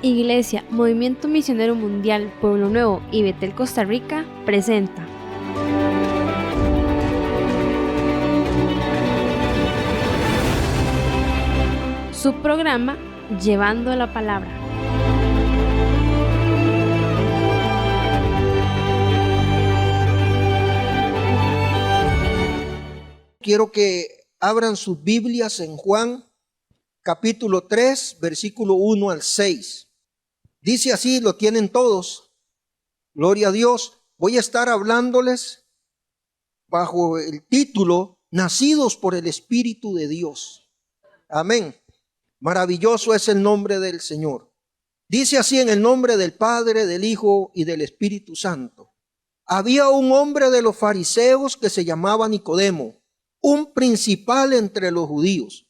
Iglesia, Movimiento Misionero Mundial, Pueblo Nuevo y Betel, Costa Rica, presenta su programa Llevando la Palabra. Quiero que abran sus Biblias en Juan capítulo 3, versículo 1 al 6. Dice así, lo tienen todos. Gloria a Dios. Voy a estar hablándoles bajo el título Nacidos por el Espíritu de Dios. Amén. Maravilloso es el nombre del Señor. Dice así, en el nombre del Padre, del Hijo y del Espíritu Santo. Había un hombre de los fariseos que se llamaba Nicodemo, un principal entre los judíos.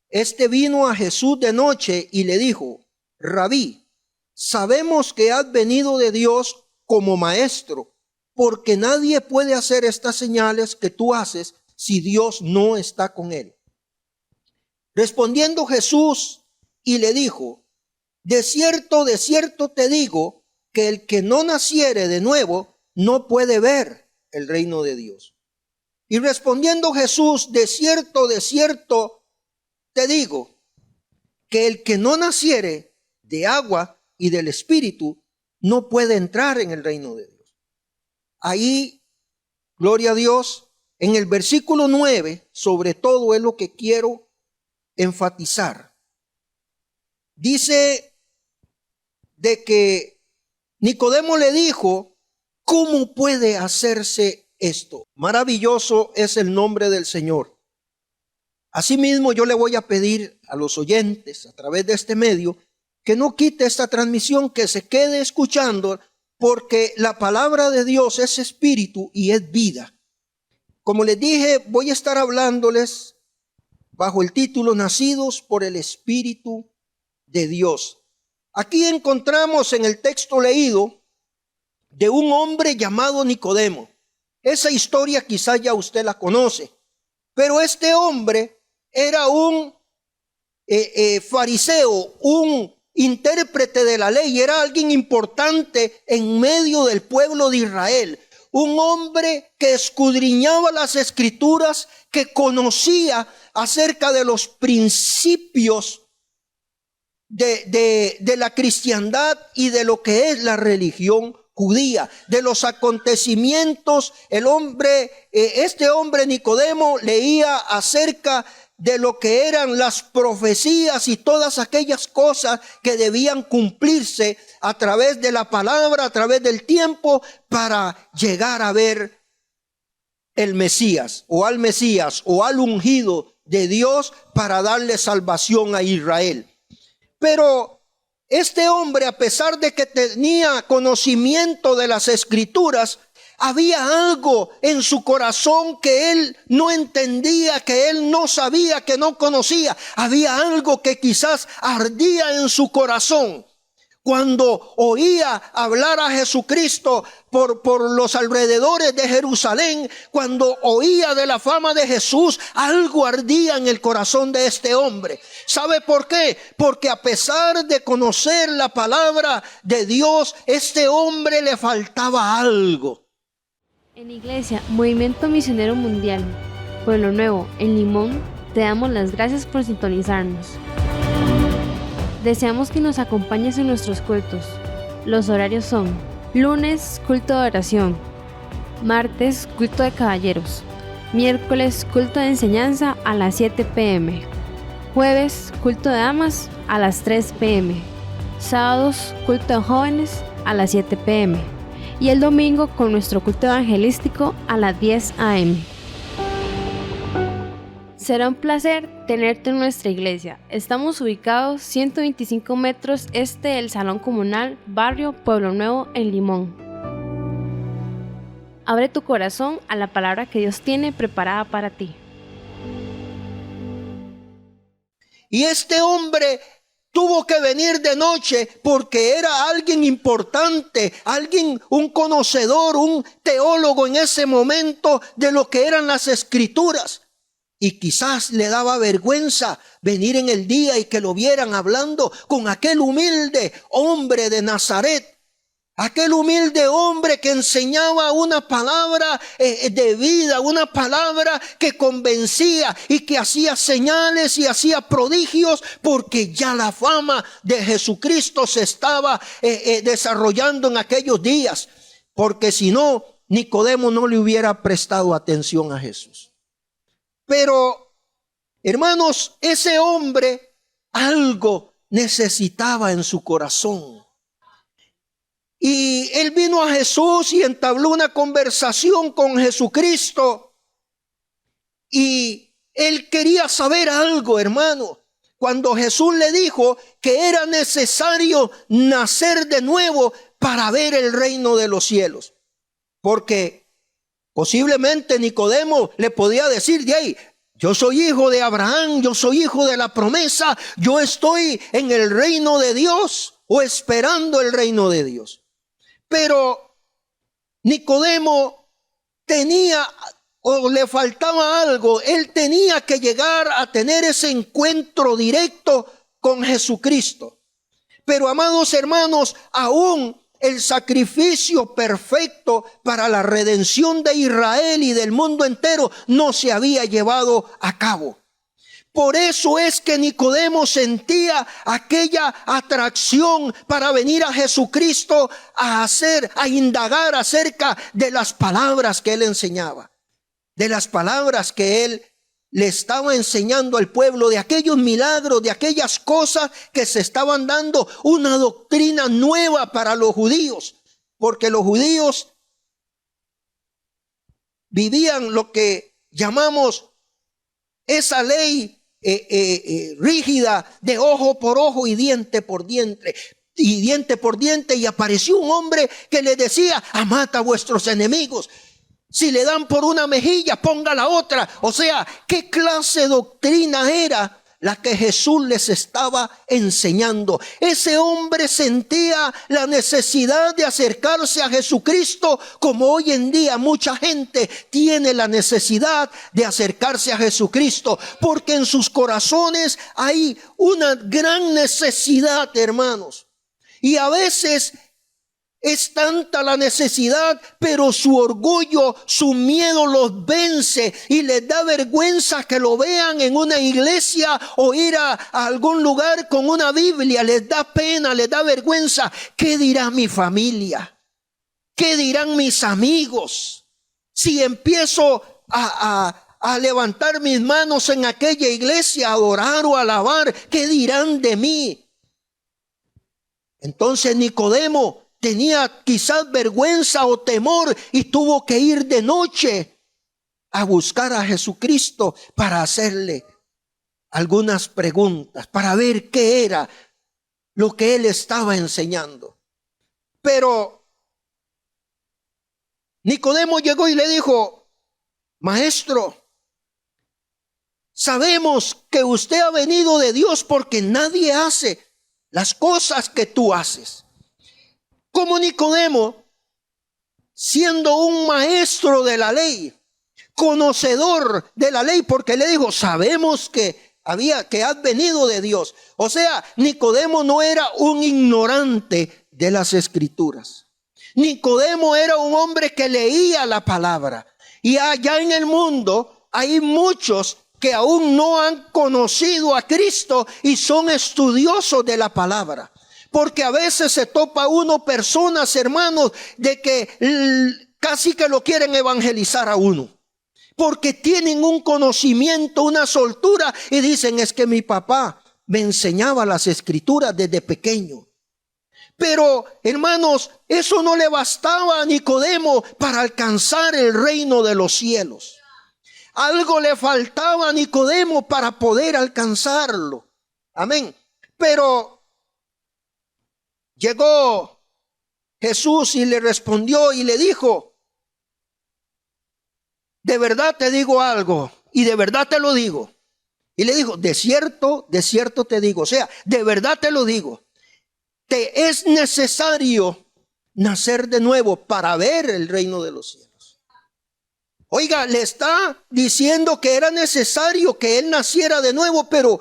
Este vino a Jesús de noche y le dijo: Rabí, sabemos que has venido de Dios como maestro, porque nadie puede hacer estas señales que tú haces si Dios no está con él. Respondiendo Jesús y le dijo: de cierto te digo, que el que no naciere de nuevo no puede ver el reino de Dios. Y respondiendo Jesús: de cierto te digo, que el que no naciere de agua y del Espíritu no puede entrar en el reino de Dios. Ahí, gloria a Dios, en el versículo 9, sobre todo es lo que quiero enfatizar. Dice de que Nicodemo le dijo: ¿cómo puede hacerse esto? Maravilloso es el nombre del Señor. Asimismo, yo le voy a pedir a los oyentes a través de este medio que no quite esta transmisión, que se quede escuchando, porque la palabra de Dios es espíritu y es vida. Como les dije, voy a estar hablándoles bajo el título Nacidos por el Espíritu de Dios. Aquí encontramos en el texto leído de un hombre llamado Nicodemo. Esa historia quizá ya usted la conoce, pero este hombre era un fariseo, un intérprete de la ley, era alguien importante en medio del pueblo de Israel, un hombre que escudriñaba las escrituras, que conocía acerca de los principios de la cristiandad y de lo que es la religión judía, de los acontecimientos. Este hombre Nicodemo leía acerca de lo que eran las profecías y todas aquellas cosas que debían cumplirse a través de la palabra, a través del tiempo, para llegar a ver el Mesías o al ungido de Dios para darle salvación a Israel. Pero este hombre, a pesar de que tenía conocimiento de las escrituras, había algo en su corazón que él no entendía, que él no sabía, que no conocía. Había algo que quizás ardía en su corazón. Cuando oía hablar a Jesucristo por los alrededores de Jerusalén, cuando oía de la fama de Jesús, algo ardía en el corazón de este hombre. ¿Sabe por qué? Porque a pesar de conocer la palabra de Dios, este hombre le faltaba algo. En Iglesia, Movimiento Misionero Mundial, Pueblo Nuevo, en Limón, te damos las gracias por sintonizarnos. Deseamos que nos acompañes en nuestros cultos. Los horarios son: lunes, culto de oración; martes, culto de caballeros; miércoles, culto de enseñanza a las 7 p.m; jueves, culto de damas a las 3 p.m; sábados, culto de jóvenes a las 7 p.m. y el domingo con nuestro culto evangelístico a las 10 a.m. Será un placer tenerte en nuestra iglesia. Estamos ubicados 125 metros este del Salón Comunal, Barrio Pueblo Nuevo, en Limón. Abre tu corazón a la palabra que Dios tiene preparada para ti. Y este hombre tuvo que venir de noche porque era alguien importante, un conocedor, un teólogo en ese momento de lo que eran las escrituras. Y quizás le daba vergüenza venir en el día y que lo vieran hablando con aquel humilde hombre de Nazaret. Aquel humilde hombre que enseñaba una palabra de vida, una palabra que convencía y que hacía señales y hacía prodigios, porque ya la fama de Jesucristo se estaba desarrollando en aquellos días. Porque si no, Nicodemo no le hubiera prestado atención a Jesús. Pero, hermanos, ese hombre algo necesitaba en su corazón. Y él vino a Jesús y entabló una conversación con Jesucristo. Y él quería saber algo, hermano. Cuando Jesús le dijo que era necesario nacer de nuevo para ver el reino de los cielos. Porque posiblemente Nicodemo le podía decir de ahí: yo soy hijo de Abraham, yo soy hijo de la promesa, yo estoy en el reino de Dios o esperando el reino de Dios. Pero Nicodemo tenía o le faltaba algo. Él tenía que llegar a tener ese encuentro directo con Jesucristo. Pero, amados hermanos, aún el sacrificio perfecto para la redención de Israel y del mundo entero no se había llevado a cabo. Por eso es que Nicodemo sentía aquella atracción para venir a Jesucristo a indagar acerca de las palabras que él enseñaba, de las palabras que él le estaba enseñando al pueblo, de aquellos milagros, de aquellas cosas que se estaban dando, una doctrina nueva para los judíos, porque los judíos vivían lo que llamamos esa ley rígida de ojo por ojo y diente por diente. Y apareció un hombre que le decía: amad a vuestros enemigos. Si le dan por una mejilla, ponga la otra. O sea, ¿qué clase de doctrina era la que Jesús les estaba enseñando? Ese hombre sentía la necesidad de acercarse a Jesucristo, como hoy en día mucha gente tiene la necesidad de acercarse a Jesucristo, porque en sus corazones hay una gran necesidad, hermanos. Y a veces es tanta la necesidad, pero su orgullo, su miedo los vence y les da vergüenza que lo vean en una iglesia o ir a algún lugar con una Biblia. Les da pena, les da vergüenza. ¿Qué dirá mi familia? ¿Qué dirán mis amigos? Si empiezo a levantar mis manos en aquella iglesia, a adorar o a alabar, ¿qué dirán de mí? Entonces Nicodemo tenía quizás vergüenza o temor y tuvo que ir de noche a buscar a Jesucristo para hacerle algunas preguntas, para ver qué era lo que él estaba enseñando. Pero Nicodemo llegó y le dijo: maestro, sabemos que usted ha venido de Dios, porque nadie hace las cosas que tú haces. Como Nicodemo, siendo un maestro de la ley, conocedor de la ley, porque le dijo: sabemos que has venido de Dios. O sea, Nicodemo no era un ignorante de las escrituras. Nicodemo era un hombre que leía la palabra. Y allá en el mundo hay muchos que aún no han conocido a Cristo y son estudiosos de la palabra. Porque a veces se topa uno personas, hermanos, de que casi que lo quieren evangelizar a uno. Porque tienen un conocimiento, una soltura, y dicen: es que mi papá me enseñaba las escrituras desde pequeño. Pero, hermanos, eso no le bastaba a Nicodemo para alcanzar el reino de los cielos. Algo le faltaba a Nicodemo para poder alcanzarlo. Amén. Pero llegó Jesús y le respondió y le dijo: de verdad te digo algo, y de verdad te lo digo. Y le dijo: de cierto te digo. O sea, de verdad te lo digo. Te es necesario nacer de nuevo para ver el reino de los cielos. Oiga, le está diciendo que era necesario que él naciera de nuevo, pero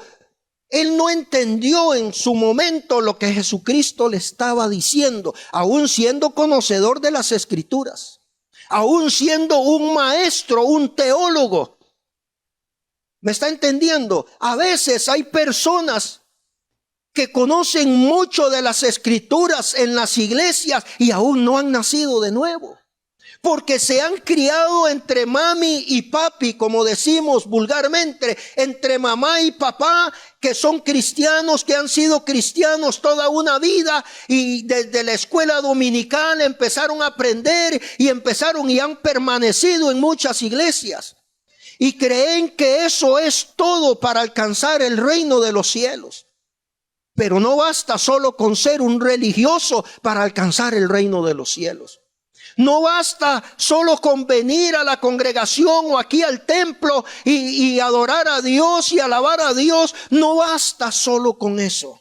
él no entendió en su momento lo que Jesucristo le estaba diciendo, aún siendo conocedor de las Escrituras, aún siendo un maestro, un teólogo. ¿Me está entendiendo? A veces hay personas que conocen mucho de las Escrituras en las iglesias y aún no han nacido de nuevo, porque se han criado entre mami y papi, como decimos vulgarmente, entre mamá y papá, que son cristianos, que han sido cristianos toda una vida, y desde la escuela dominical empezaron a aprender y han permanecido en muchas iglesias, y creen que eso es todo para alcanzar el reino de los cielos. Pero no basta solo con ser un religioso para alcanzar el reino de los cielos. No basta solo con venir a la congregación o aquí al templo y adorar a Dios y alabar a Dios. No basta solo con eso.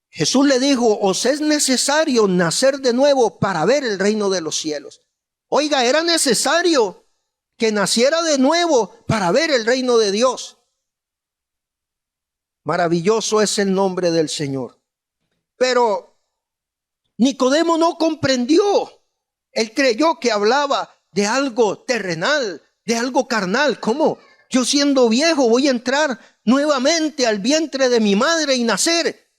Jesús le dijo: os es necesario nacer de nuevo para ver el reino de los cielos. Oiga, era necesario que naciera de nuevo para ver el reino de Dios. Maravilloso es el nombre del Señor. Pero Nicodemo no comprendió. Él creyó que hablaba de algo terrenal, de algo carnal. ¿Cómo? Yo siendo viejo voy a entrar nuevamente al vientre de mi madre y nacer.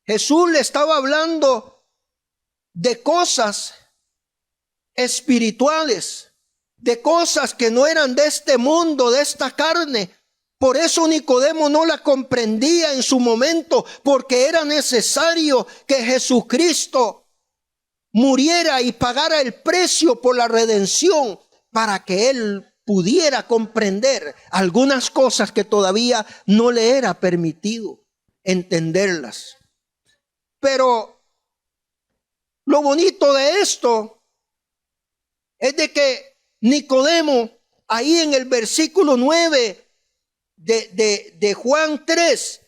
Jesús le estaba hablando de cosas espirituales, de cosas que no eran de este mundo, de esta carne. Por eso Nicodemo no la comprendía en su momento, porque era necesario que Jesucristo muriera y pagara el precio por la redención para que él pudiera comprender algunas cosas que todavía no le era permitido entenderlas. Pero lo bonito de esto es de que Nicodemo, ahí en el versículo 9 de Juan 3,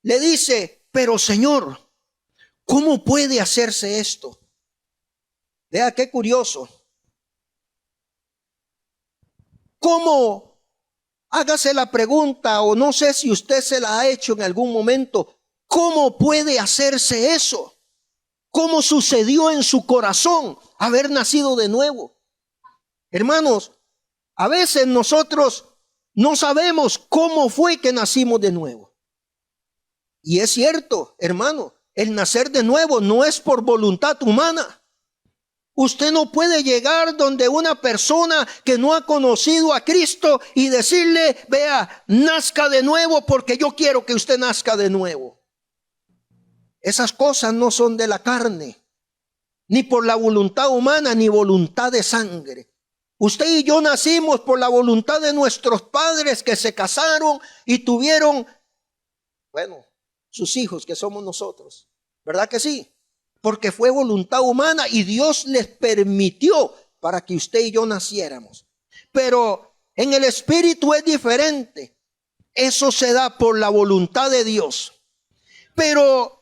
le dice: pero Señor, ¿cómo puede hacerse esto? Vea qué curioso. ¿Cómo? Hágase la pregunta, o no sé si usted se la ha hecho en algún momento. ¿Cómo puede hacerse eso? ¿Cómo sucedió en su corazón haber nacido de nuevo? Hermanos, a veces nosotros no sabemos cómo fue que nacimos de nuevo. Y es cierto, hermano, el nacer de nuevo no es por voluntad humana. Usted no puede llegar donde una persona que no ha conocido a Cristo y decirle: vea, nazca de nuevo porque yo quiero que usted nazca de nuevo. Esas cosas no son de la carne, ni por la voluntad humana, ni voluntad de sangre. Usted y yo nacimos por la voluntad de nuestros padres, que se casaron y tuvieron, sus hijos, que somos nosotros. ¿Verdad que sí? Porque fue voluntad humana y Dios les permitió para que usted y yo naciéramos. Pero en el espíritu es diferente. Eso se da por la voluntad de Dios. Pero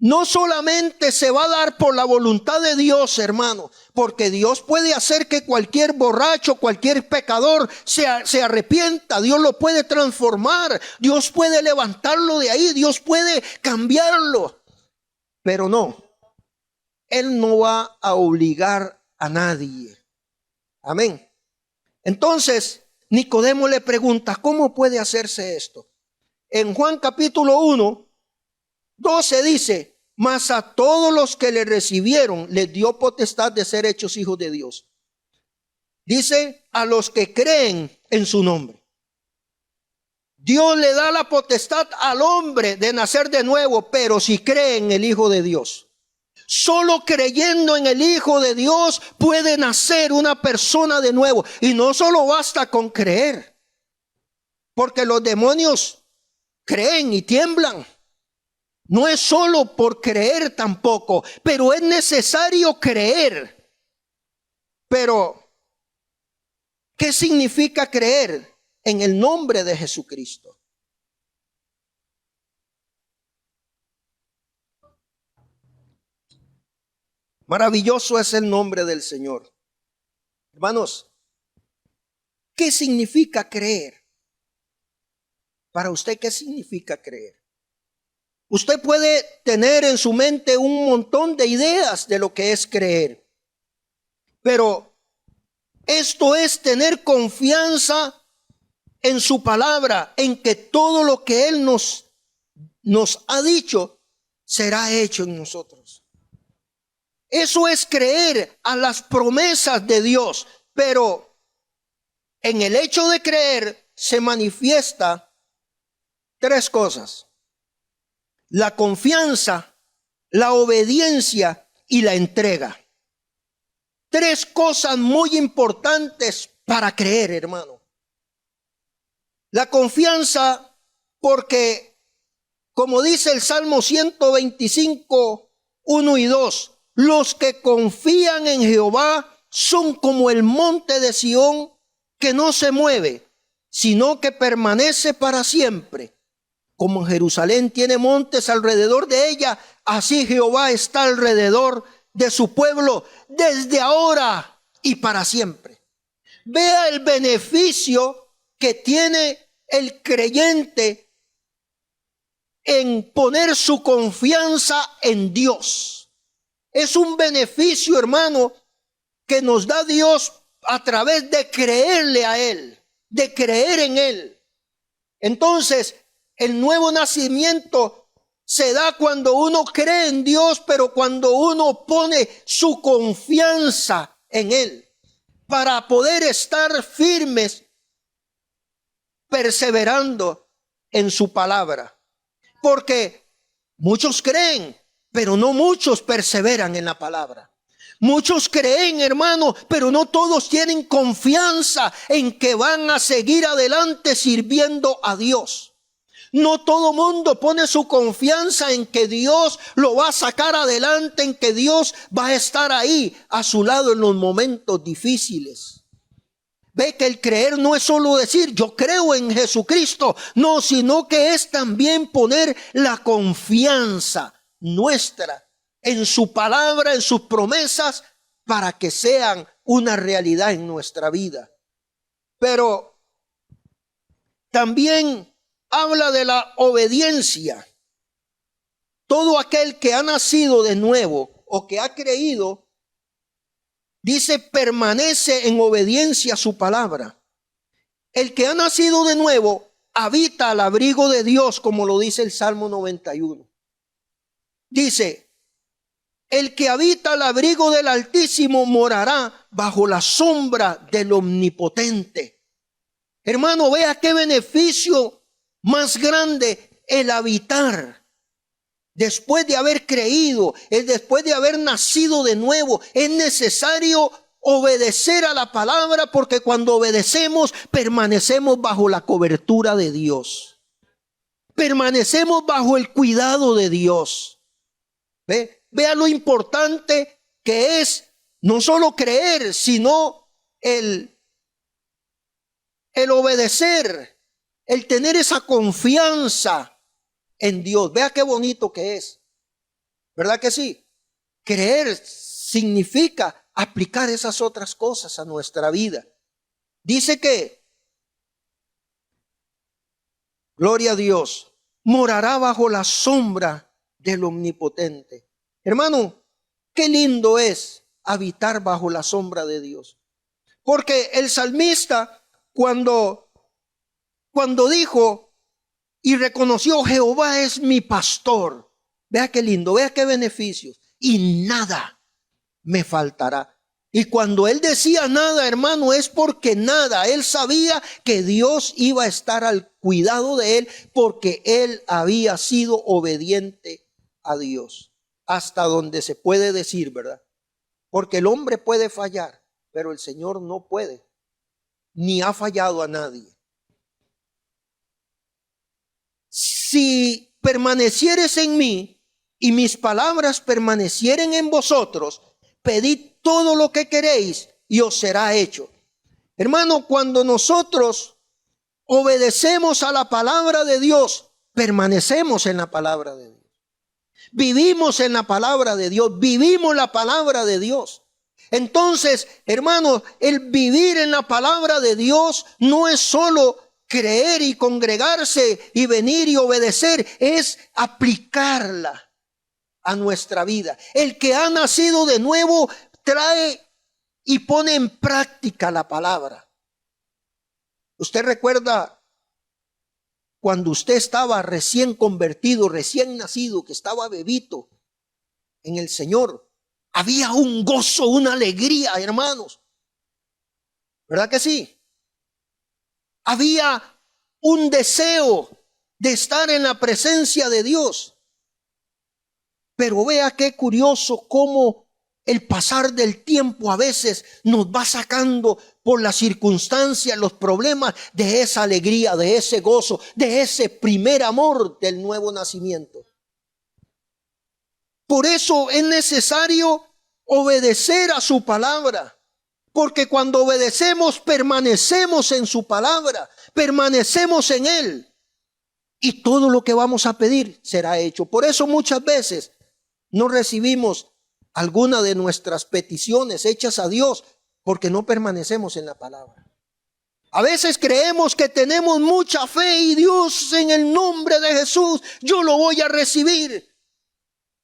no solamente se va a dar por la voluntad de Dios, hermano, porque Dios puede hacer que cualquier borracho, cualquier pecador se arrepienta. Dios lo puede transformar, Dios puede levantarlo de ahí, Dios puede cambiarlo. Pero no, Él no va a obligar a nadie. Amén. Entonces, Nicodemo le pregunta: ¿cómo puede hacerse esto? En Juan capítulo 1, 12 dice: mas a todos los que le recibieron les dio potestad de ser hechos hijos de Dios. Dice: a los que creen en su nombre. Dios le da la potestad al hombre de nacer de nuevo, pero si cree en el Hijo de Dios. Solo creyendo en el Hijo de Dios puede nacer una persona de nuevo. Y no solo basta con creer, porque los demonios creen y tiemblan. No es solo por creer tampoco, pero es necesario creer. Pero, ¿qué significa creer? En el nombre de Jesucristo. Maravilloso es el nombre del Señor. Hermanos, ¿qué significa creer? Para usted, ¿qué significa creer? Usted puede tener en su mente un montón de ideas de lo que es creer, pero esto es tener confianza en su palabra, en que todo lo que Él nos ha dicho será hecho en nosotros. Eso es creer a las promesas de Dios, pero en el hecho de creer se manifiesta tres cosas: la confianza, la obediencia y la entrega. Tres cosas muy importantes para creer, hermano. La confianza, porque como dice el Salmo 125, 1 y 2, los que confían en Jehová son como el monte de Sión, que no se mueve, sino que permanece para siempre. Como Jerusalén tiene montes alrededor de ella, así Jehová está alrededor de su pueblo desde ahora y para siempre. Vea el beneficio que tiene el creyente en poner su confianza en Dios. Es un beneficio, hermano, que nos da Dios a través de creerle a Él, de creer en Él. Entonces, el nuevo nacimiento se da cuando uno cree en Dios, pero cuando uno pone su confianza en Él, para poder estar firmes, perseverando en su palabra. Porque muchos creen, pero no muchos perseveran en la palabra. Muchos creen, hermano, pero no todos tienen confianza en que van a seguir adelante sirviendo a Dios. No todo mundo pone su confianza en que Dios lo va a sacar adelante, en que Dios va a estar ahí a su lado en los momentos difíciles. Ve que el creer no es solo decir yo creo en Jesucristo, no, sino que es también poner la confianza nuestra en su palabra, en sus promesas, para que sean una realidad en nuestra vida. Pero también habla de la obediencia. Todo aquel que ha nacido de nuevo o que ha creído, dice, permanece en obediencia a su palabra. El que ha nacido de nuevo habita al abrigo de Dios, como lo dice el Salmo 91. Dice, el que habita al abrigo del Altísimo morará bajo la sombra del Omnipotente. Hermano, vea qué beneficio más grande el habitar. Después de haber creído, después de haber nacido de nuevo, es necesario obedecer a la palabra, porque cuando obedecemos permanecemos bajo la cobertura de Dios. Permanecemos bajo el cuidado de Dios. Vea lo importante que es no solo creer, sino el obedecer, el tener esa confianza en Dios. Vea qué bonito que es. ¿Verdad que sí? Creer significa aplicar esas otras cosas a nuestra vida. Dice que, gloria a Dios, morará bajo la sombra del Omnipotente. Hermano, qué lindo es habitar bajo la sombra de Dios. Porque el salmista, cuando dijo y reconoció, Jehová es mi pastor, vea qué lindo, vea qué beneficios, y nada me faltará. Y cuando él decía nada, hermano, es porque nada. Él sabía que Dios iba a estar al cuidado de él, porque él había sido obediente a Dios. Hasta donde se puede decir, ¿verdad? Porque el hombre puede fallar, pero el Señor no puede, ni ha fallado a nadie. Si permanecieres en mí y mis palabras permanecieren en vosotros, pedid todo lo que queréis y os será hecho. Hermano, cuando nosotros obedecemos a la palabra de Dios, permanecemos en la palabra de Dios. Vivimos en la palabra de Dios, vivimos la palabra de Dios. Entonces, hermanos, el vivir en la palabra de Dios no es solo creer y congregarse y venir y obedecer, es aplicarla a nuestra vida. El que ha nacido de nuevo trae y pone en práctica la palabra. ¿Usted recuerda cuando usted estaba recién convertido, recién nacido, que estaba bebito en el Señor? Había un gozo, una alegría, hermanos. ¿Verdad que sí? Había un deseo de estar en la presencia de Dios. Pero vea qué curioso cómo el pasar del tiempo a veces nos va sacando por las circunstancias, los problemas de esa alegría, de ese gozo, de ese primer amor del nuevo nacimiento. Por eso es necesario obedecer a su palabra, porque cuando obedecemos permanecemos en su palabra, permanecemos en Él, y todo lo que vamos a pedir será hecho. Por eso muchas veces no recibimos alguna de nuestras peticiones hechas a Dios, porque no permanecemos en la palabra. A veces creemos que tenemos mucha fe y Dios, en el nombre de Jesús, yo lo voy a recibir.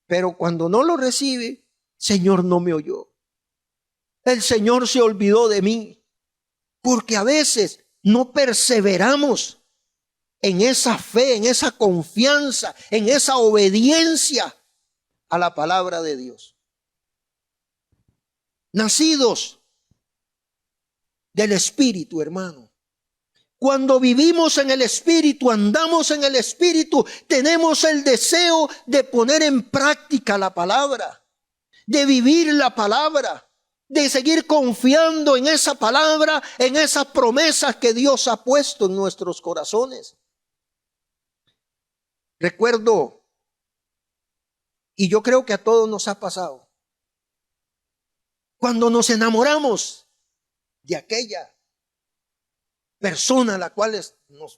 Pero cuando no lo recibe, Señor, no me oyó. El Señor se olvidó de mí. Porque a veces no perseveramos en esa fe, en esa confianza, en esa obediencia a la palabra de Dios. Nacidos del Espíritu, hermano. Cuando vivimos en el Espíritu, andamos en el Espíritu, tenemos el deseo de poner en práctica la palabra, de vivir la palabra, de seguir confiando en esa palabra, en esas promesas que Dios ha puesto en nuestros corazones. Recuerdo, y yo creo que a todos nos ha pasado, cuando nos enamoramos de aquella persona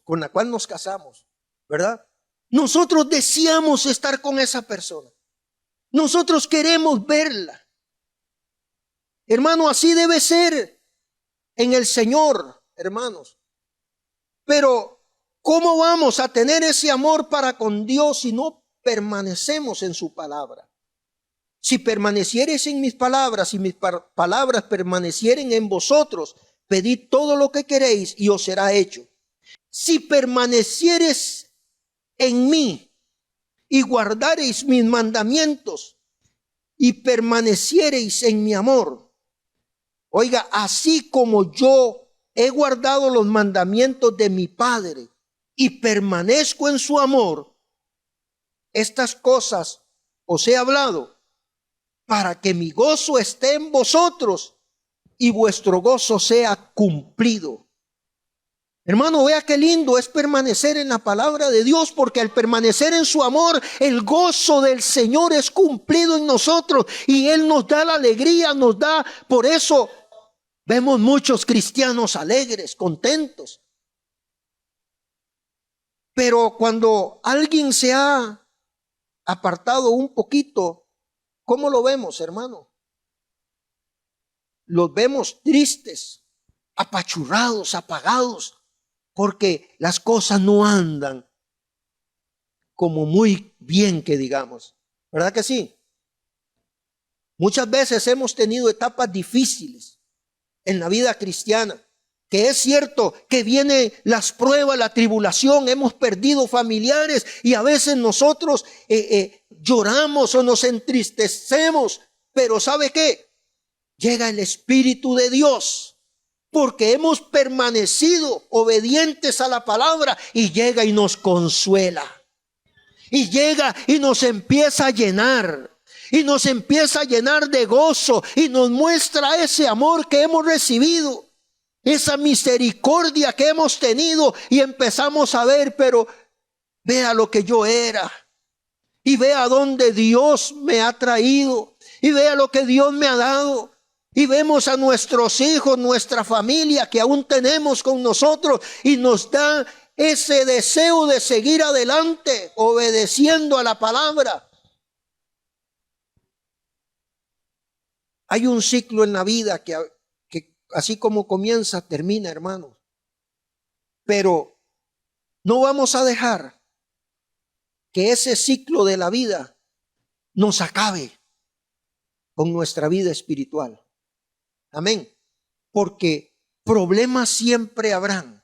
con la cual nos casamos, ¿verdad? Nosotros deseamos estar con esa persona. Nosotros queremos verla. Hermano, así debe ser en el Señor, hermanos. Pero, ¿cómo vamos a tener ese amor para con Dios si no permanecemos en su palabra? Si permaneciereis en mis palabras y mis palabras permanecieren en vosotros, pedid todo lo que queréis y os será hecho. Si permaneciereis en mí y guardareis mis mandamientos y permaneciereis en mi amor. Oiga, así como yo he guardado los mandamientos de mi Padre y permanezco en su amor, estas cosas os he hablado para que mi gozo esté en vosotros y vuestro gozo sea cumplido. Hermano, vea qué lindo es permanecer en la palabra de Dios, porque al permanecer en su amor, el gozo del Señor es cumplido en nosotros y Él nos da la alegría, nos da. Por eso vemos muchos cristianos alegres, contentos. Pero cuando alguien se ha apartado un poquito, ¿cómo lo vemos, hermano? Los vemos tristes, apachurrados, apagados, porque las cosas no andan como muy bien que digamos. ¿Verdad que sí? Muchas veces hemos tenido etapas difíciles en la vida cristiana, que es cierto que vienen las pruebas, la tribulación, hemos perdido familiares y a veces nosotros lloramos o nos entristecemos, pero ¿sabe qué? Llega el Espíritu de Dios, porque hemos permanecido obedientes a la palabra, y llega y nos consuela, y llega y nos empieza a llenar, y nos empieza a llenar de gozo, y nos muestra ese amor que hemos recibido, esa misericordia que hemos tenido, y empezamos a ver, pero vea lo que yo era, y vea dónde Dios me ha traído, y vea lo que Dios me ha dado. Y vemos a nuestros hijos, nuestra familia que aún tenemos con nosotros, y nos da ese deseo de seguir adelante, obedeciendo a la palabra. Hay un ciclo en la vida que así como comienza, termina, hermanos. Pero no vamos a dejar que ese ciclo de la vida nos acabe con nuestra vida espiritual. Amén. Porque problemas siempre habrán.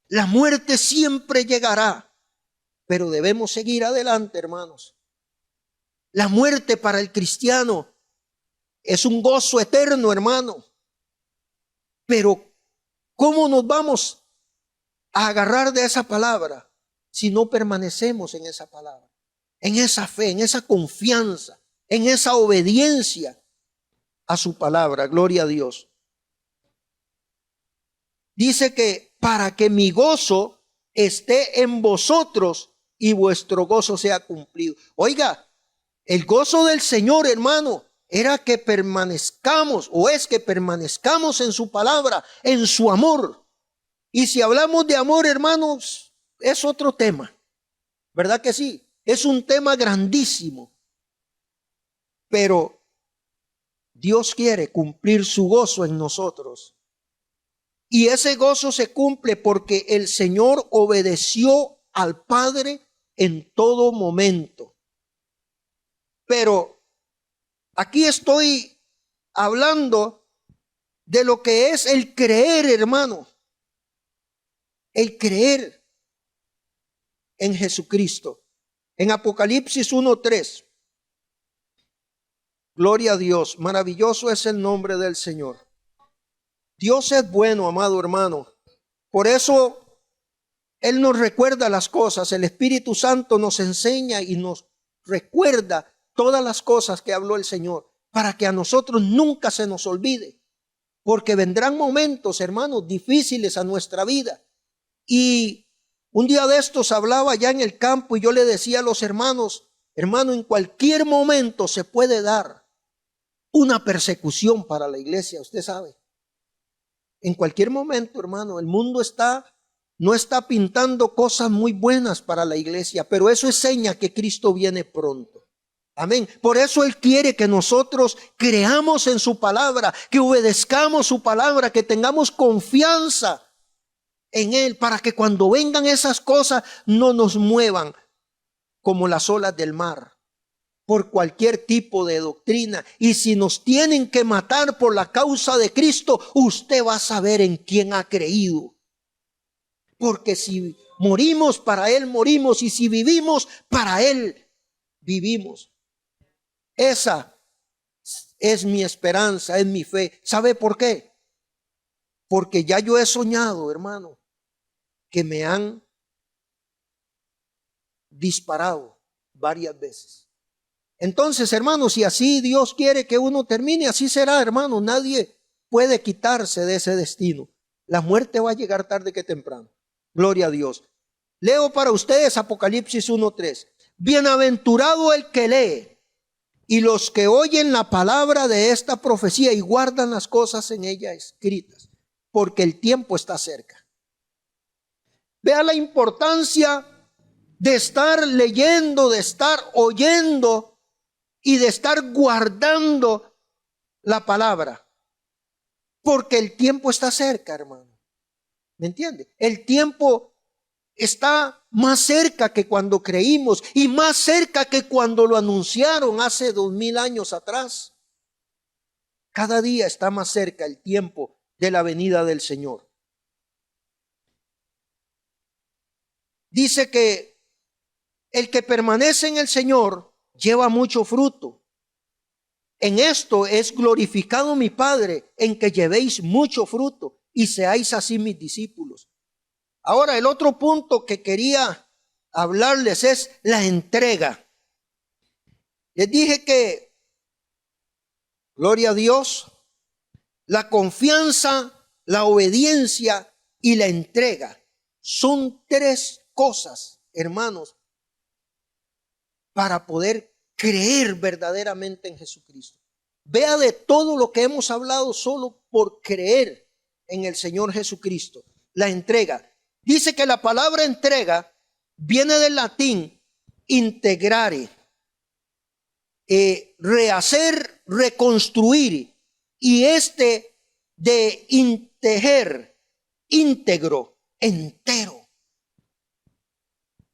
La muerte siempre llegará. Pero debemos seguir adelante, hermanos. La muerte para el cristiano es un gozo eterno, hermano. Pero ¿cómo nos vamos a agarrar de esa palabra si no permanecemos en esa palabra? En esa fe, en esa confianza, en esa obediencia a su palabra. Gloria a Dios. Dice que para que mi gozo esté en vosotros y vuestro gozo sea cumplido. Oiga, el gozo del Señor, hermano, era que permanezcamos, o es que permanezcamos en su palabra, en su amor. Y si hablamos de amor, hermanos, es otro tema. ¿Verdad que sí? Es un tema grandísimo. Pero Dios quiere cumplir su gozo en nosotros. Y ese gozo se cumple porque el Señor obedeció al Padre en todo momento. Pero aquí estoy hablando de lo que es el creer, hermano. El creer en Jesucristo. En Apocalipsis 1:3. Gloria a Dios. Maravilloso es el nombre del Señor. Dios es bueno, amado hermano. Por eso Él nos recuerda las cosas. El Espíritu Santo nos enseña y nos recuerda todas las cosas que habló el Señor, para que a nosotros nunca se nos olvide. Porque vendrán momentos, hermanos, difíciles a nuestra vida. Y un día de estos hablaba ya en el campo y yo le decía a los hermanos, hermano, en cualquier momento se puede dar una persecución para la iglesia, usted sabe. En cualquier momento, hermano, el mundo no está pintando cosas muy buenas para la iglesia, pero eso es seña que Cristo viene pronto. Amén. Por eso Él quiere que nosotros creamos en su palabra, que obedezcamos su palabra, que tengamos confianza en Él, para que cuando vengan esas cosas no nos muevan como las olas del mar, por cualquier tipo de doctrina. Y si nos tienen que matar por la causa de Cristo, usted va a saber en quién ha creído. Porque si morimos, para Él morimos, y si vivimos, para Él vivimos. Esa es mi esperanza, es mi fe. ¿Sabe por qué? Porque ya yo he soñado, hermano, que me han disparado varias veces. Entonces, hermanos, si así Dios quiere que uno termine, así será, hermano. Nadie puede quitarse de ese destino. La muerte va a llegar tarde que temprano. Gloria a Dios. Leo para ustedes Apocalipsis 1:3. Bienaventurado el que lee y los que oyen la palabra de esta profecía y guardan las cosas en ella escritas, porque el tiempo está cerca. Vea la importancia de estar leyendo, de estar oyendo y de estar guardando la palabra, porque el tiempo está cerca, hermano. ¿Me entiende? El tiempo está más cerca que cuando creímos y más cerca que cuando lo anunciaron hace 2000 años atrás. Cada día está más cerca el tiempo de la venida del Señor. Dice que el que permanece en el Señor lleva mucho fruto. En esto es glorificado mi Padre, en que llevéis mucho fruto y seáis así mis discípulos. Ahora, el otro punto que quería hablarles es la entrega. Les dije que, gloria a Dios, la confianza, la obediencia y la entrega son tres cosas, hermanos, para poder creer verdaderamente en Jesucristo. Vea de todo lo que hemos hablado solo por creer en el Señor Jesucristo. La entrega. Dice que la palabra entrega viene del latín integrare, rehacer, reconstruir, y de íntegro, entero.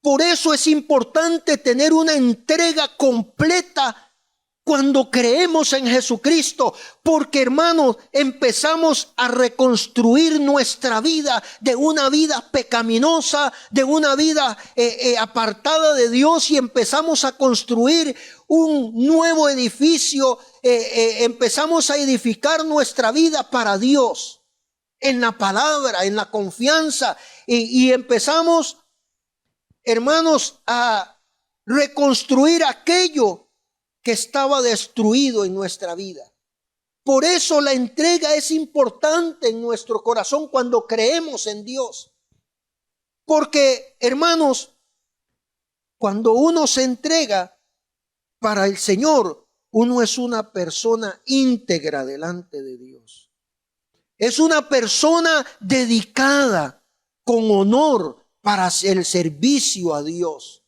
Por eso es importante tener una entrega completa cuando creemos en Jesucristo, porque hermanos, empezamos a reconstruir nuestra vida de una vida pecaminosa, de una vida apartada de Dios, y empezamos a construir un nuevo edificio, empezamos a edificar nuestra vida para Dios, en la palabra, en la confianza, y empezamos, hermanos, a reconstruir aquello que estaba destruido en nuestra vida. Por eso la entrega es importante en nuestro corazón cuando creemos en Dios. Porque, hermanos, cuando uno se entrega para el Señor, uno es una persona íntegra delante de Dios. Es una persona dedicada con honor para el servicio a Dios.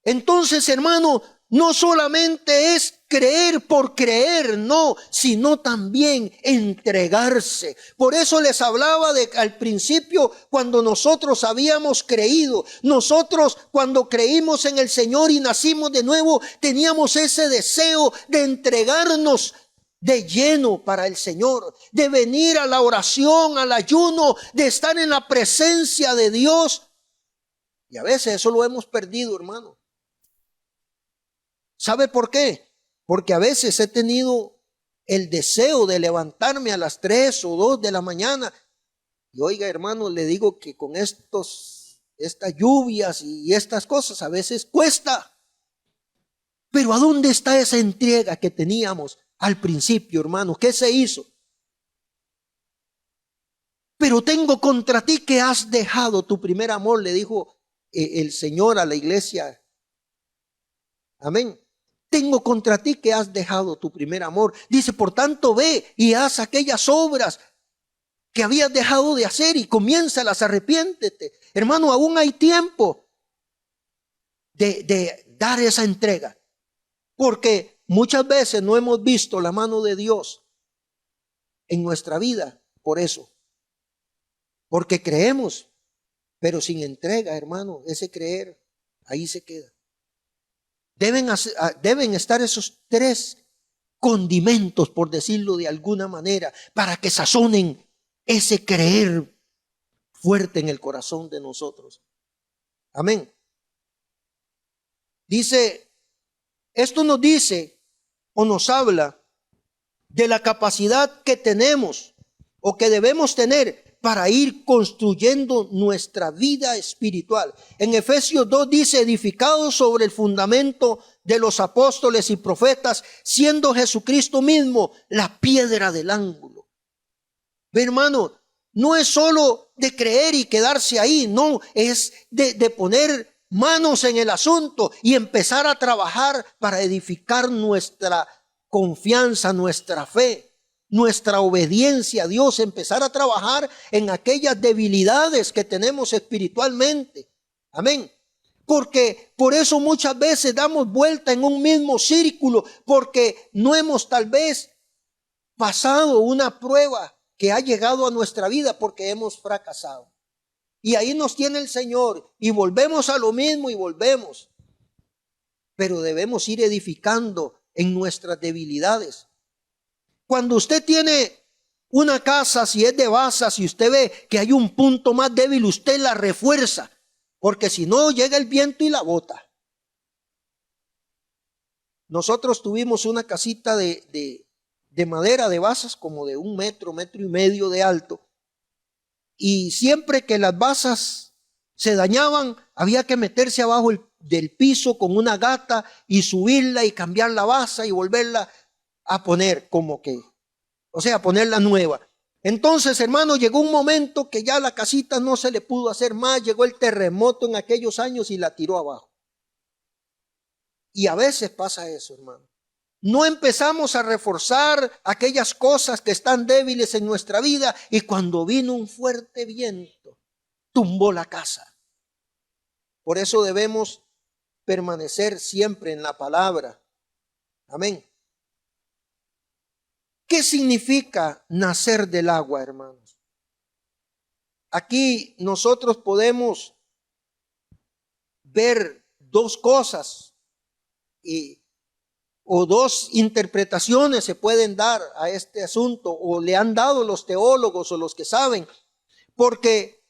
Entonces, hermano, no solamente es creer por creer, no, sino también entregarse. Por eso les hablaba al principio, cuando nosotros habíamos creído, nosotros cuando creímos en el Señor y nacimos de nuevo, teníamos ese deseo de entregarnos de lleno para el Señor, de venir a la oración, al ayuno, de estar en la presencia de Dios. Y a veces eso lo hemos perdido, hermano. ¿Sabe por qué? Porque a veces he tenido el deseo de levantarme a las 3 o 2 de la mañana. Y oiga, hermano, le digo que con estas lluvias y estas cosas a veces cuesta. Pero ¿a dónde está esa entrega que teníamos al principio, hermano? ¿Qué se hizo? Pero tengo contra ti que has dejado tu primer amor, le dijo el Señor a la iglesia. Amén. Tengo contra ti que has dejado tu primer amor. Dice, por tanto, ve y haz aquellas obras que habías dejado de hacer y comiénzalas, arrepiéntete. Hermano, aún hay tiempo de dar esa entrega. Porque muchas veces no hemos visto la mano de Dios en nuestra vida por eso. Porque creemos, pero sin entrega, hermano, ese creer, ahí se queda. Deben estar esos 3 condimentos, por decirlo de alguna manera, para que sazonen ese creer fuerte en el corazón de nosotros. Amén. Dice, esto nos dice o nos habla de la capacidad que tenemos o que debemos tener para ir construyendo nuestra vida espiritual. En Efesios 2 dice, edificados sobre el fundamento de los apóstoles y profetas, siendo Jesucristo mismo la piedra del ángulo. Ve, hermano, no es solo de creer y quedarse ahí, no, es de poner manos en el asunto y empezar a trabajar para edificar nuestra confianza, nuestra fe, nuestra obediencia a Dios, empezar a trabajar en aquellas debilidades que tenemos espiritualmente. Amén. Porque por eso muchas veces damos vuelta en un mismo círculo, porque no hemos tal vez pasado una prueba que ha llegado a nuestra vida porque hemos fracasado. Y ahí nos tiene el Señor y volvemos a lo mismo y volvemos. Pero debemos ir edificando en nuestras debilidades. Cuando usted tiene una casa, si es de basas, si usted ve que hay un punto más débil, usted la refuerza, porque si no llega el viento y la bota. Nosotros tuvimos una casita de madera, de basas, como de 1 metro, 1,5 metros de alto, y siempre que las basas se dañaban, había que meterse abajo del piso con una gata y subirla y cambiar la basa y volverla a poner ponerla nueva. Entonces, hermano, llegó un momento que ya la casita no se le pudo hacer más, llegó el terremoto en aquellos años y la tiró abajo. Y a veces pasa eso, hermano. No empezamos a reforzar aquellas cosas que están débiles en nuestra vida y cuando vino un fuerte viento, tumbó la casa. Por eso debemos permanecer siempre en la palabra. Amén. ¿Qué significa nacer del agua, hermanos? Aquí nosotros podemos ver dos cosas o dos interpretaciones se pueden dar a este asunto, o le han dado los teólogos o los que saben, porque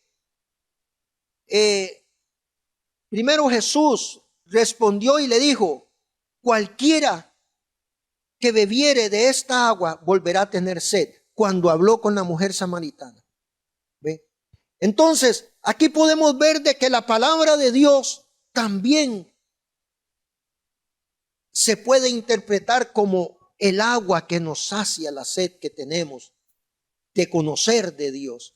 primero Jesús respondió y le dijo: cualquiera que bebiere de esta agua volverá a tener sed, cuando habló con la mujer samaritana. ¿Ve? Entonces, aquí podemos ver de que la palabra de Dios también se puede interpretar como el agua que nos sacia la sed que tenemos de conocer de Dios.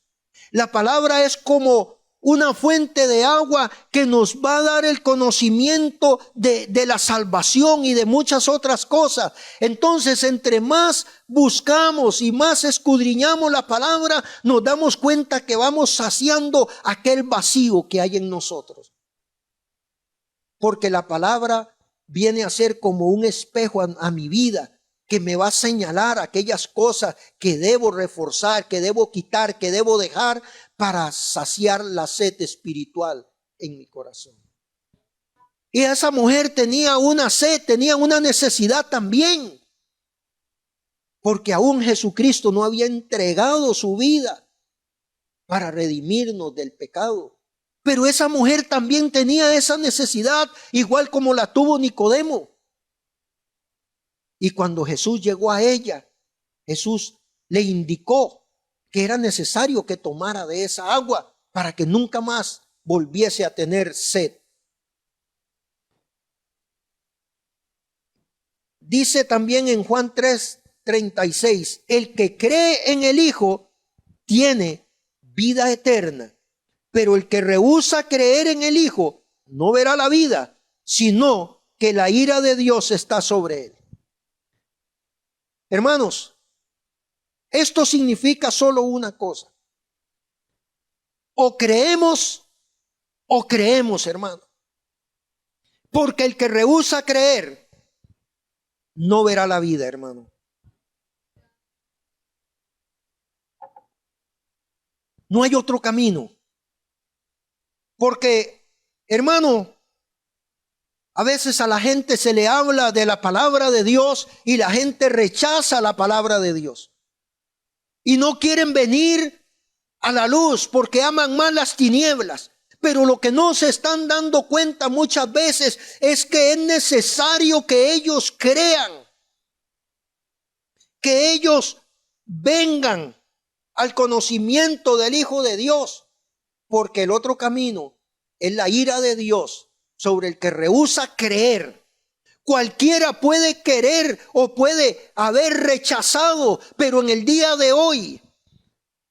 La palabra es como una fuente de agua que nos va a dar el conocimiento de la salvación y de muchas otras cosas. Entonces, entre más buscamos y más escudriñamos la palabra, nos damos cuenta que vamos saciando aquel vacío que hay en nosotros. Porque la palabra viene a ser como un espejo a mi vida, que me va a señalar aquellas cosas que debo reforzar, que debo quitar, que debo dejar para saciar la sed espiritual en mi corazón. Y esa mujer tenía una sed, tenía una necesidad también, porque aún Jesucristo no había entregado su vida para redimirnos del pecado. Pero esa mujer también tenía esa necesidad, igual como la tuvo Nicodemo. Y cuando Jesús llegó a ella, Jesús le indicó que era necesario que tomara de esa agua para que nunca más volviese a tener sed. Dice también en Juan 3:36, el que cree en el Hijo tiene vida eterna, pero el que rehúsa creer en el Hijo no verá la vida, sino que la ira de Dios está sobre él. Hermanos, esto significa solo una cosa: o creemos, hermano. Porque el que rehúsa creer no verá la vida, hermano. No hay otro camino. Porque, hermano, a veces a la gente se le habla de la palabra de Dios y la gente rechaza la palabra de Dios. Y no quieren venir a la luz porque aman más las tinieblas. Pero lo que no se están dando cuenta muchas veces es que es necesario que ellos crean, que ellos vengan al conocimiento del Hijo de Dios, porque el otro camino es la ira de Dios sobre el que rehúsa creer. Cualquiera puede querer o puede haber rechazado, pero en el día de hoy,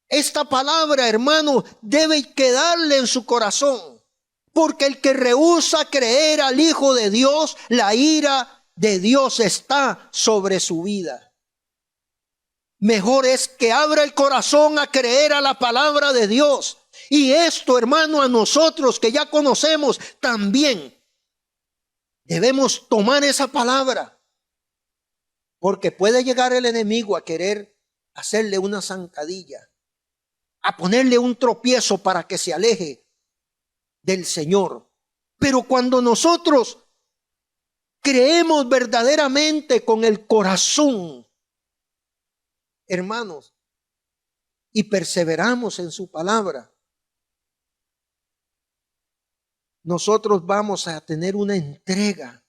esta palabra, hermano, debe quedarle en su corazón. Porque el que rehúsa creer al Hijo de Dios, la ira de Dios está sobre su vida. Mejor es que abra el corazón a creer a la palabra de Dios. Y esto, hermano, a nosotros que ya conocemos también debemos tomar esa palabra. Porque puede llegar el enemigo a querer hacerle una zancadilla, a ponerle un tropiezo para que se aleje del Señor. Pero cuando nosotros creemos verdaderamente con el corazón, hermanos, y perseveramos en su palabra, nosotros vamos a tener una entrega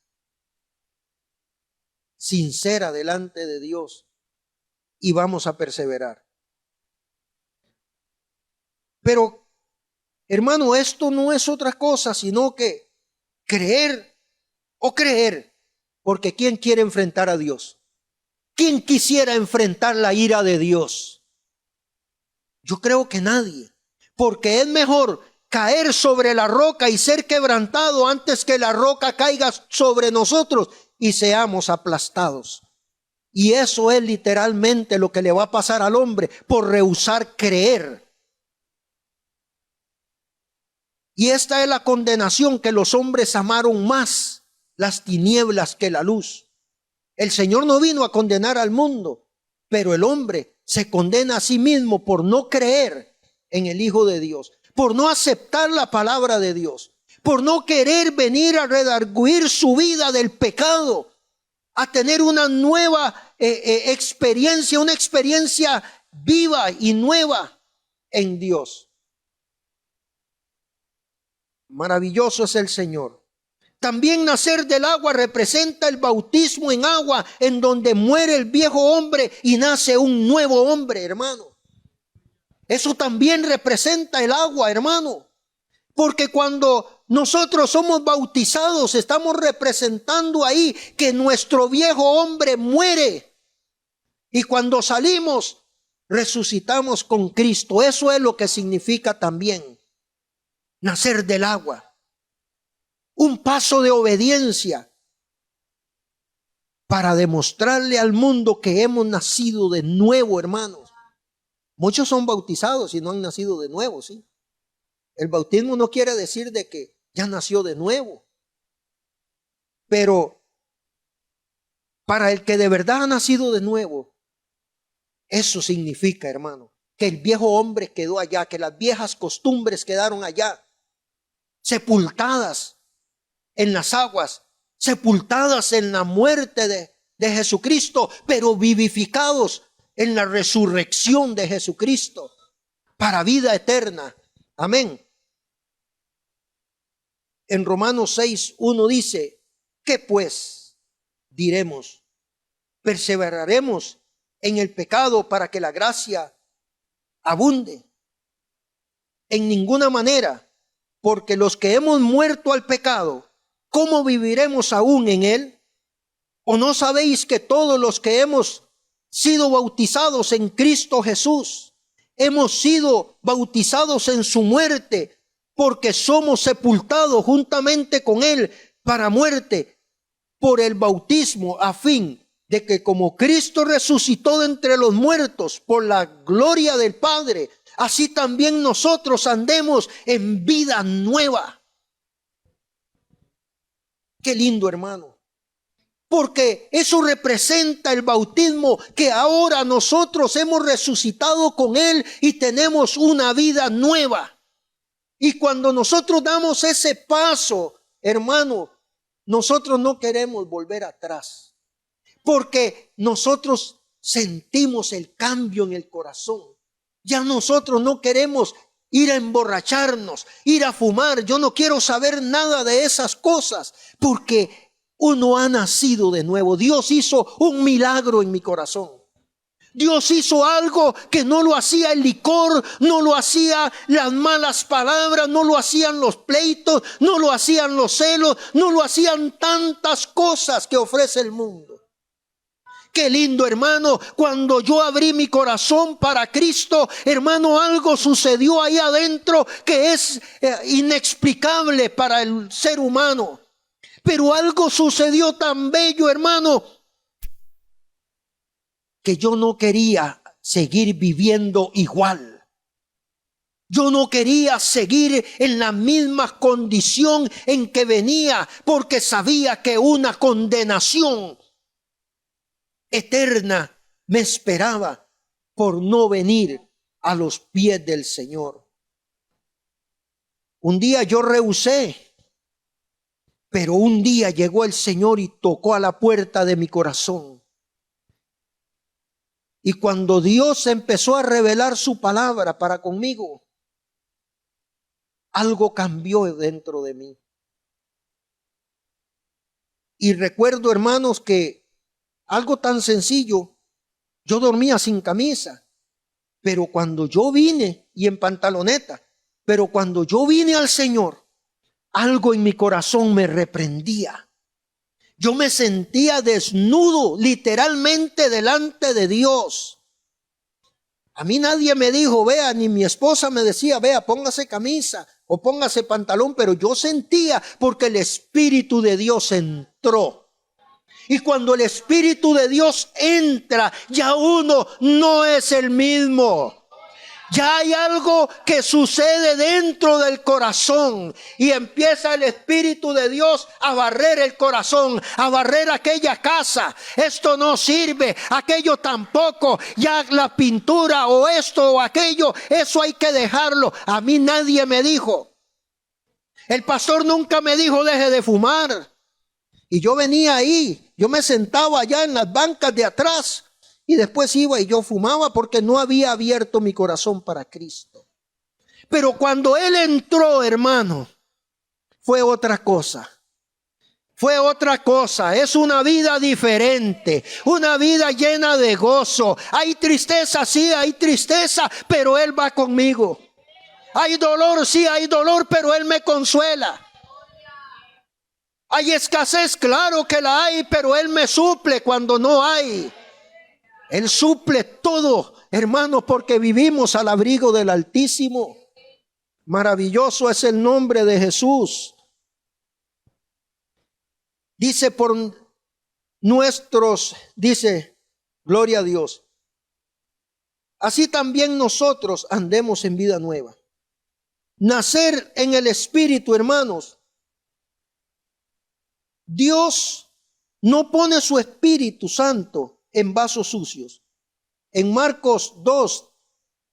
sincera delante de Dios y vamos a perseverar. Pero, hermano, esto no es otra cosa sino que creer, porque ¿quién quiere enfrentar a Dios? ¿Quién quisiera enfrentar la ira de Dios? Yo creo que nadie, porque es mejor caer sobre la roca y ser quebrantado antes que la roca caiga sobre nosotros y seamos aplastados. Y eso es literalmente lo que le va a pasar al hombre por rehusar creer. Y esta es la condenación, que los hombres amaron más las tinieblas que la luz. El Señor no vino a condenar al mundo, Pero el hombre se condena a sí mismo por no creer en el Hijo de Dios, por no aceptar la palabra de Dios, por no querer venir a redarguir su vida del pecado, a tener una nueva experiencia, una experiencia viva y nueva en Dios. Maravilloso es el Señor. También nacer del agua representa el bautismo en agua, en donde muere el viejo hombre y nace un nuevo hombre, hermano. Eso también representa el agua, hermano. Porque cuando nosotros somos bautizados, estamos representando ahí que nuestro viejo hombre muere. Y cuando salimos, resucitamos con Cristo. Eso es lo que significa también nacer del agua. Un paso de obediencia para demostrarle al mundo que hemos nacido de nuevo, hermanos. Muchos son bautizados y no han nacido de nuevo, ¿sí? El bautismo no quiere decir de que ya nació de nuevo. Pero para el que de verdad ha nacido de nuevo, eso significa, hermano, que el viejo hombre quedó allá, que las viejas costumbres quedaron allá, sepultadas en las aguas, sepultadas en la muerte de Jesucristo, pero vivificados en la resurrección de Jesucristo para vida eterna. Amén. En Romanos 6:1 dice, ¿qué pues diremos? ¿Perseveraremos en el pecado para que la gracia abunde? En ninguna manera, porque los que hemos muerto al pecado, ¿cómo viviremos aún en él? ¿O no sabéis que todos los que hemos sido bautizados en Cristo Jesús, hemos sido bautizados en su muerte, porque somos sepultados juntamente con él para muerte por el bautismo, a fin de que como Cristo resucitó de entre los muertos por la gloria del Padre, así también nosotros andemos en vida nueva? Qué lindo, hermano. Porque eso representa el bautismo, que ahora nosotros hemos resucitado con él y tenemos una vida nueva. Y cuando nosotros damos ese paso, hermano, nosotros no queremos volver atrás. Porque nosotros sentimos el cambio en el corazón. Ya nosotros no queremos ir a emborracharnos, ir a fumar. Yo no quiero saber nada de esas cosas, porque uno ha nacido de nuevo. Dios hizo un milagro en mi corazón. Dios hizo algo que no lo hacía el licor, no lo hacía las malas palabras, no lo hacían los pleitos, no lo hacían los celos, no lo hacían tantas cosas que ofrece el mundo. Qué lindo, hermano, cuando yo abrí mi corazón para Cristo, hermano, algo sucedió ahí adentro que es inexplicable para el ser humano. Pero algo sucedió tan bello, hermano, que yo no quería seguir viviendo igual. Yo no quería seguir en la misma condición en que venía, porque sabía que una condenación eterna me esperaba por no venir a los pies del Señor. Un día yo rehusé, pero un día llegó el Señor y tocó a la puerta de mi corazón. Y cuando Dios empezó a revelar su palabra para conmigo, algo cambió dentro de mí. Y recuerdo, hermanos, que algo tan sencillo, yo dormía sin camisa, pero cuando yo vine, y en pantaloneta, pero cuando yo vine al Señor, algo en mi corazón me reprendía. Yo me sentía desnudo, literalmente delante de Dios. A mí nadie me dijo, vea, ni mi esposa me decía, vea, póngase camisa o póngase pantalón, pero yo sentía, porque el Espíritu de Dios entró. Y cuando el Espíritu de Dios entra, ya uno no es el mismo. Ya hay algo que sucede dentro del corazón y empieza el Espíritu de Dios a barrer el corazón, a barrer aquella casa. Esto no sirve, aquello tampoco, ya la pintura o esto o aquello, eso hay que dejarlo. A mí nadie me dijo. El pastor nunca me dijo deje de fumar. Y yo venía ahí, yo me sentaba allá en las bancas de atrás y después iba y yo fumaba porque no había abierto mi corazón para Cristo. Pero cuando Él entró, hermano, fue otra cosa. Fue otra cosa, es una vida diferente, una vida llena de gozo. Hay tristeza, sí, hay tristeza, pero Él va conmigo. Hay dolor, sí, hay dolor, pero Él me consuela. Hay escasez, claro que la hay, pero Él me suple cuando no hay. Él suple todo, hermanos, porque vivimos al abrigo del Altísimo. Maravilloso es el nombre de Jesús. Dice por nuestros, dice, gloria a Dios. Así también nosotros andemos en vida nueva. Nacer en el Espíritu, hermanos. Dios no pone su Espíritu Santo en vasos sucios. En Marcos 2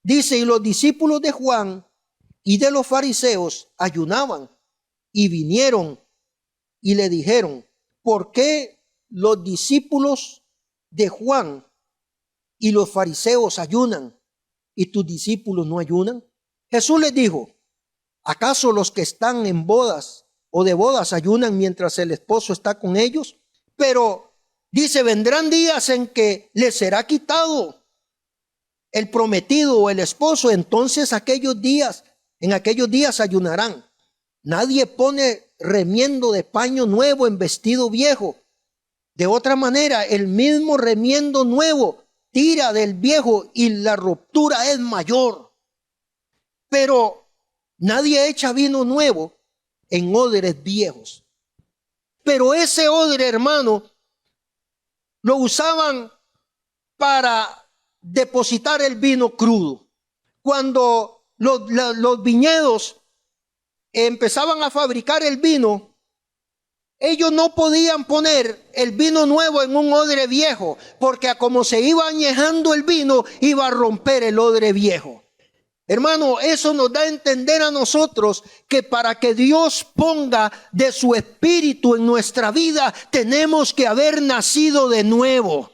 dice, y los discípulos de Juan y de los fariseos ayunaban y vinieron y le dijeron, ¿por qué los discípulos de Juan y los fariseos ayunan y tus discípulos no ayunan? Jesús les dijo, ¿acaso los que están en bodas o de bodas ayunan mientras el esposo está con ellos? Pero dice, vendrán días en que les será quitado el prometido o el esposo, entonces en aquellos días ayunarán. Nadie pone remiendo de paño nuevo en vestido viejo. De otra manera, el mismo remiendo nuevo tira del viejo y la ruptura es mayor. Pero nadie echa vino nuevo en odres viejos. Pero ese odre, hermano, lo usaban para depositar el vino crudo. Cuando los viñedos empezaban a fabricar el vino, ellos no podían poner el vino nuevo en un odre viejo, porque a como se iba añejando el vino, iba a romper el odre viejo. Hermano, eso nos da a entender a nosotros que para que Dios ponga de su Espíritu en nuestra vida, tenemos que haber nacido de nuevo.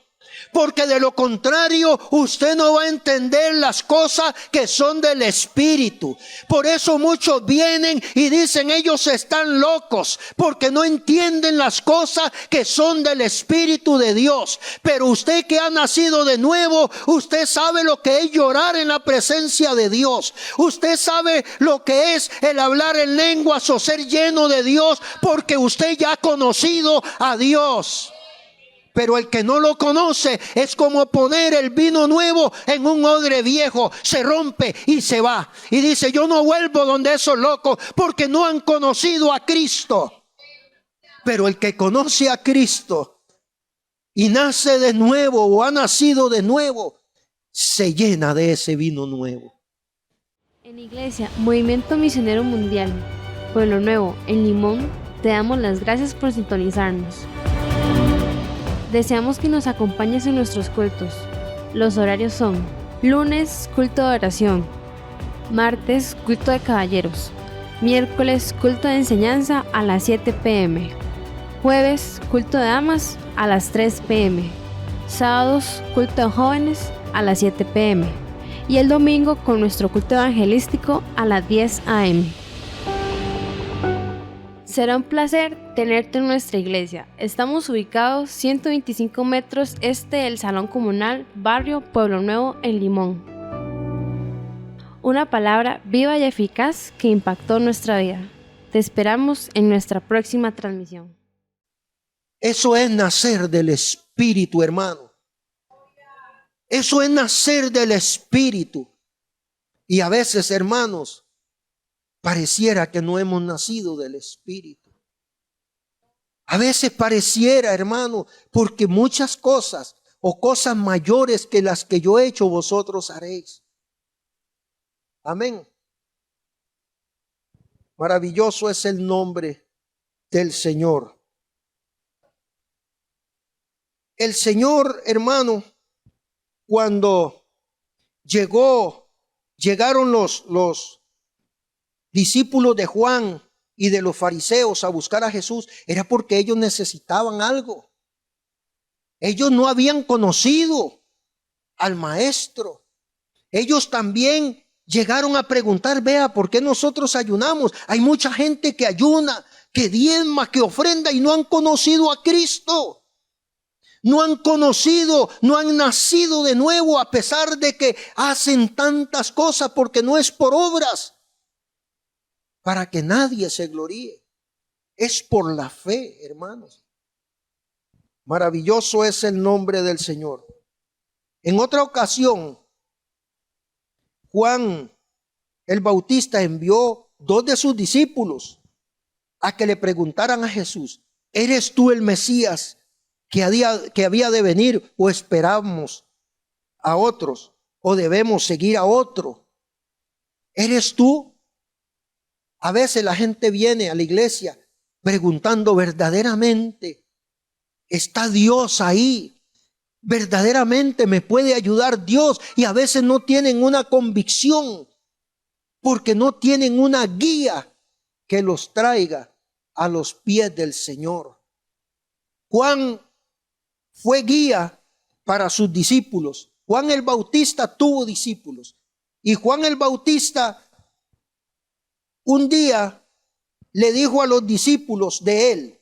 Porque de lo contrario, usted no va a entender las cosas que son del Espíritu. Por eso muchos vienen y dicen ellos están locos, porque no entienden las cosas que son del Espíritu de Dios. Pero usted que ha nacido de nuevo, usted sabe lo que es llorar en la presencia de Dios. Usted sabe lo que es el hablar en lenguas o ser lleno de Dios, porque usted ya ha conocido a Dios. Pero el que no lo conoce es como poner el vino nuevo en un odre viejo. Se rompe y se va. Y dice, yo no vuelvo donde esos locos porque no han conocido a Cristo. Pero el que conoce a Cristo y nace de nuevo o ha nacido de nuevo, se llena de ese vino nuevo. En Iglesia Movimiento Misionero Mundial, Pueblo Nuevo, en Limón, te damos las gracias por sintonizarnos. Deseamos que nos acompañes en nuestros cultos. Los horarios son: lunes, culto de oración; martes, culto de caballeros; miércoles, culto de enseñanza a las 7 p.m; jueves, culto de damas a las 3 p.m; sábados, culto de jóvenes a las 7 p.m. y el domingo con nuestro culto evangelístico a las 10 a.m. Será un placer tenerte en nuestra iglesia. Estamos ubicados 125 metros este del Salón Comunal, Barrio Pueblo Nuevo, en Limón. Una palabra viva y eficaz que impactó nuestra vida. Te esperamos en nuestra próxima transmisión. Eso es nacer del Espíritu, hermano. Eso es nacer del Espíritu. Y a veces, hermanos, pareciera que no hemos nacido del Espíritu. A veces pareciera, hermano, porque muchas cosas o cosas mayores que las que yo he hecho, vosotros haréis. Amén. Maravilloso es el nombre del Señor. El Señor, hermano, cuando llegaron los discípulos de Juan y de los fariseos a buscar a Jesús, era porque ellos necesitaban algo. Ellos no habían conocido al Maestro. Ellos también llegaron a preguntar, vea, ¿por qué nosotros ayunamos? Hay mucha gente que ayuna, que diezma, que ofrenda y no han conocido a Cristo. No han conocido, no han nacido de nuevo a pesar de que hacen tantas cosas, porque no es por obras para que nadie se gloríe. Es por la fe, hermanos. Maravilloso es el nombre del Señor. En otra ocasión, Juan el Bautista envió 2 de sus discípulos a que le preguntaran a Jesús, ¿eres tú el Mesías que había de venir, o esperamos a otros, o debemos seguir a otro? ¿Eres tú? A veces la gente viene a la iglesia preguntando, ¿verdaderamente está Dios ahí? ¿Verdaderamente me puede ayudar Dios? Y a veces no tienen una convicción porque no tienen una guía que los traiga a los pies del Señor. Juan fue guía para sus discípulos. Juan el Bautista tuvo discípulos. Y Juan el Bautista un día le dijo a los discípulos de él,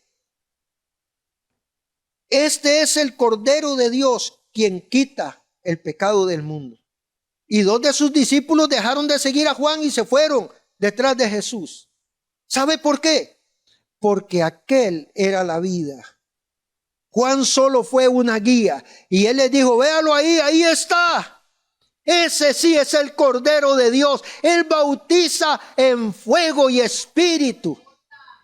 este es el Cordero de Dios quien quita el pecado del mundo. Y 2 de sus discípulos dejaron de seguir a Juan y se fueron detrás de Jesús. ¿Sabe por qué? Porque aquel era la vida. Juan solo fue una guía. Y él les dijo, véalo ahí, ahí está. Ese sí es el Cordero de Dios. Él bautiza en fuego y espíritu.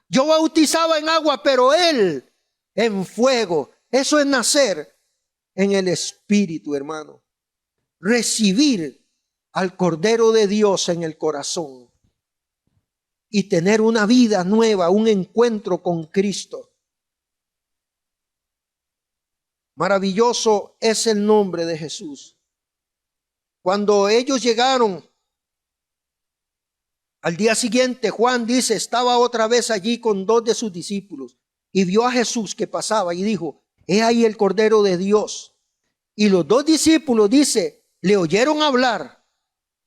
Yo bautizaba en agua, pero él en fuego. Eso es nacer en el espíritu, hermano. Recibir al Cordero de Dios en el corazón y tener una vida nueva, un encuentro con Cristo. Maravilloso es el nombre de Jesús. Cuando ellos llegaron al día siguiente, Juan dice, estaba otra vez allí con 2 de sus discípulos y vio a Jesús que pasaba y dijo, he ahí el Cordero de Dios. Y los 2 discípulos, dice, le oyeron hablar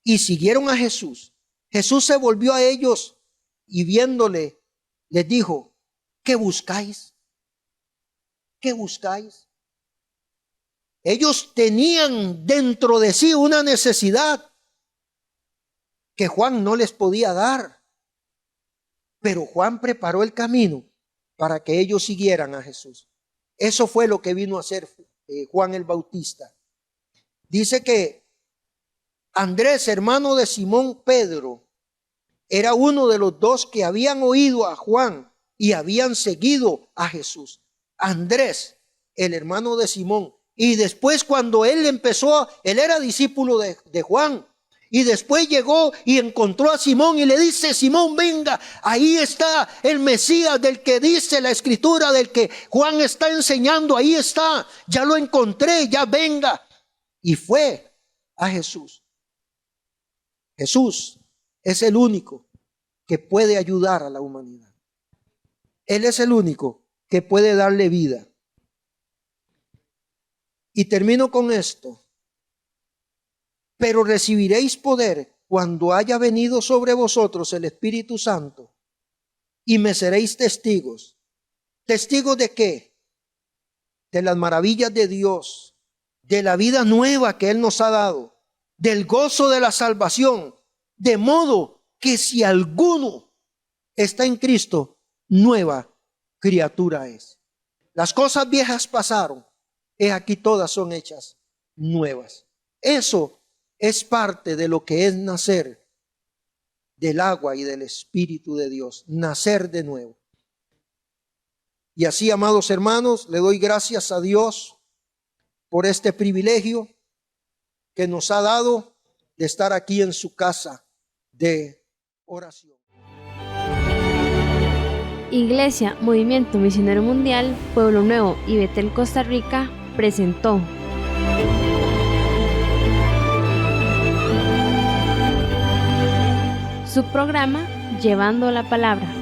y siguieron a Jesús. Jesús se volvió a ellos y viéndole, les dijo, ¿qué buscáis? ¿Qué buscáis? Ellos tenían dentro de sí una necesidad que Juan no les podía dar. Pero Juan preparó el camino para que ellos siguieran a Jesús. Eso fue lo que vino a hacer Juan el Bautista. Dice que Andrés, hermano de Simón Pedro, era uno de los 2 que habían oído a Juan y habían seguido a Jesús. Andrés, el hermano de Simón. Y después cuando él era discípulo de Juan. Y después llegó y encontró a Simón y le dice, Simón, venga, ahí está el Mesías del que dice la Escritura, del que Juan está enseñando, ahí está, ya lo encontré, ya venga. Y fue a Jesús. Jesús es el único que puede ayudar a la humanidad. Él es el único que puede darle vida. Y termino con esto. Pero recibiréis poder cuando haya venido sobre vosotros el Espíritu Santo y me seréis testigos. ¿Testigos de qué? De las maravillas de Dios, de la vida nueva que Él nos ha dado, del gozo de la salvación, de modo que si alguno está en Cristo, nueva criatura es. Las cosas viejas pasaron, he aquí todas son hechas nuevas. Eso es parte de lo que es nacer del agua y del Espíritu de Dios, nacer de nuevo. Y así, amados hermanos, le doy gracias a Dios por este privilegio que nos ha dado de estar aquí en su casa de oración. Iglesia, Movimiento Misionero Mundial, Pueblo Nuevo y Betel, Costa Rica, presentó su programa Llevando la Palabra.